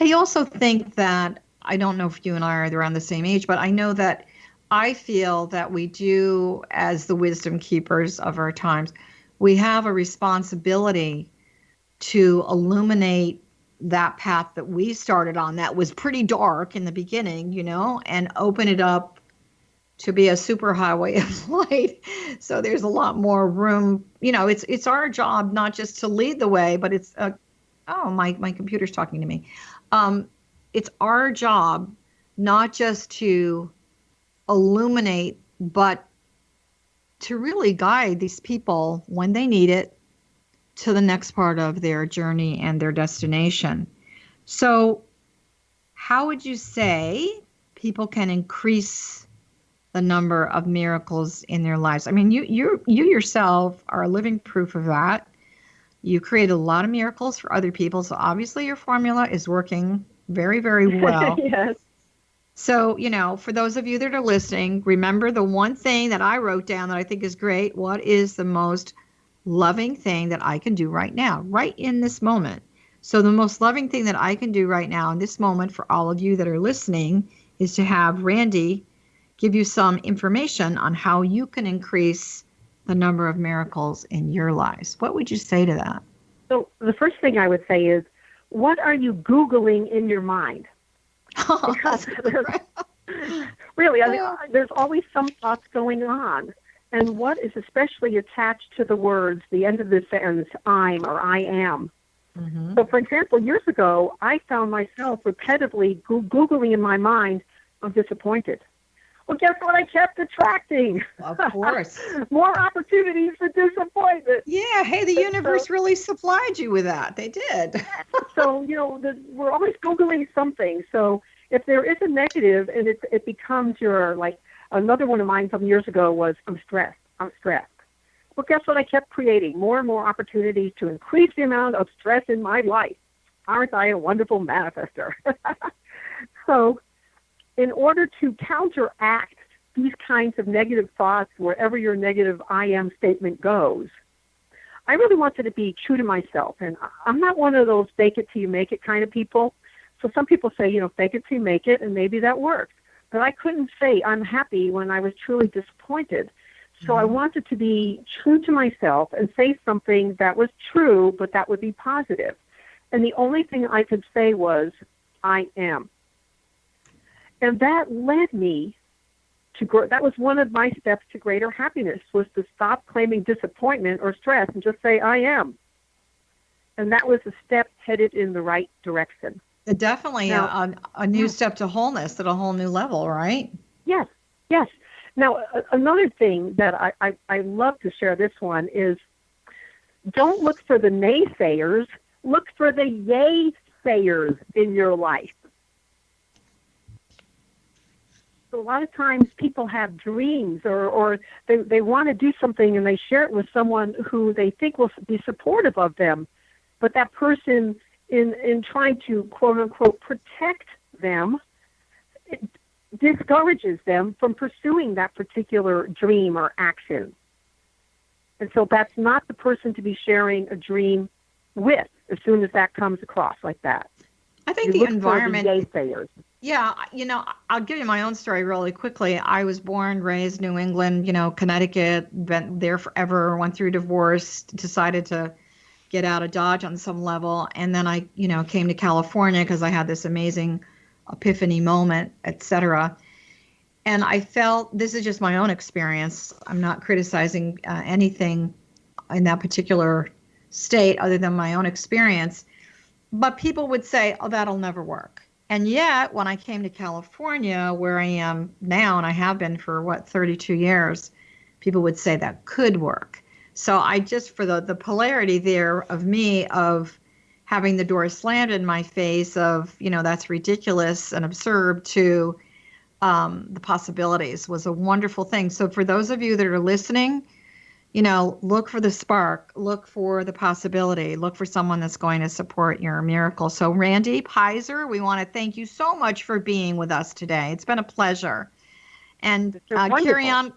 I also think that, I don't know if you and I are around the same age, but I know that I feel that we do, as the wisdom keepers of our times, we have a responsibility to illuminate that path that we started on that was pretty dark in the beginning, and open it up to be a superhighway of light. So there's a lot more room. It's our job not just to lead the way, but it's my computer's talking to me. It's our job not just to illuminate, but to really guide these people when they need it to the next part of their journey and their destination. So how would you say people can increase the number of miracles in their lives? I mean, you yourself are a living proof of that. You create a lot of miracles for other people. So obviously your formula is working very, very well. Yes. So, for those of you that are listening, remember the one thing that I wrote down that I think is great. What is the most loving thing that I can do right now, right in this moment. So the most loving thing that I can do right now in this moment for all of you that are listening is to have Randy give you some information on how you can increase the number of miracles in your lives. What would you say to that? So the first thing I would say is, what are you Googling in your mind? Because really, there's always some thoughts going on. And what is especially attached to the words, the end of the sentence, I'm or I am. Mm-hmm. So, for example, years ago, I found myself repetitively Googling in my mind, I'm disappointed. Well, guess what I kept attracting? Of course. More opportunities for disappointment. Yeah, hey, the universe really supplied you with that. They did. So, we're always Googling something. So if there is a negative and it becomes your, like, another one of mine from years ago was, I'm stressed. Well, guess what I kept creating? More and more opportunities to increase the amount of stress in my life. Aren't I a wonderful manifester? So in order to counteract these kinds of negative thoughts, wherever your negative I am statement goes, I really wanted to be true to myself. And I'm not one of those fake it till you make it kind of people. So some people say, fake it till you make it, and maybe that works. But I couldn't say I'm happy when I was truly disappointed. So I wanted to be true to myself and say something that was true, but that would be positive. And the only thing I could say was, I am. And that led me to grow. That was one of my steps to greater happiness, was to stop claiming disappointment or stress and just say, I am. And that was a step headed in the right direction. Definitely now, a new step to wholeness at a whole new level, right? Yes. Now, another thing that I love to share this one is, don't look for the naysayers, look for the yay-sayers in your life. So a lot of times people have dreams or they want to do something and they share it with someone who they think will be supportive of them. But that person, in trying to, quote unquote, protect them, it discourages them from pursuing that particular dream or action. And so that's not the person to be sharing a dream with as soon as that comes across like that. I think the environment. Naysayers. Yeah, I'll give you my own story really quickly. I was born, raised New England, Connecticut, been there forever, went through divorce, decided to get out of Dodge on some level. And then I, came to California because I had this amazing epiphany moment, etc. And I felt, this is just my own experience. I'm not criticizing anything in that particular state other than my own experience. But people would say, oh, that'll never work. And yet, when I came to California, where I am now, and I have been for, 32 years, people would say that could work. So I just, for the polarity there of me, of having the door slammed in my face of, that's ridiculous and absurd, to the possibilities was a wonderful thing. So for those of you that are listening, look for the spark, look for the possibility, look for someone that's going to support your miracle. So Randy Preyser, we want to thank you so much for being with us today. It's been a pleasure. And carry on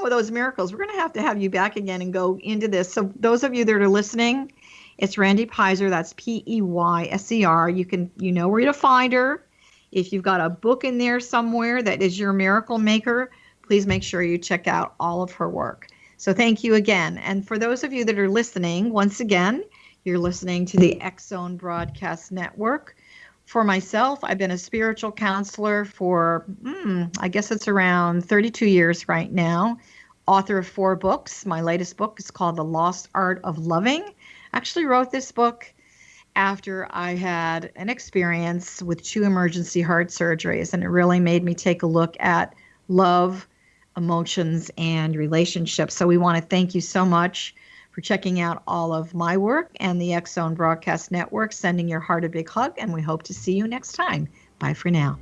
with those miracles. We're going to have you back again and go into this. So those of you that are listening, it's Randy Preyser. That's Peyser. You know where to find her. If you've got a book in there somewhere that is your miracle maker, please make sure you check out all of her work. So thank you again. And for those of you that are listening, once again, you're listening to the X-Zone Broadcast Network. For myself, I've been a spiritual counselor for, I guess it's around 32 years right now. Author of 4 books. My latest book is called The Lost Art of Loving. I actually wrote this book after I had an experience with 2 emergency heart surgeries, and it really made me take a look at love, emotions, and relationships. So we want to thank you so much for checking out all of my work and the X-Zone Broadcast Network, sending your heart a big hug, and we hope to see you next time. Bye for now.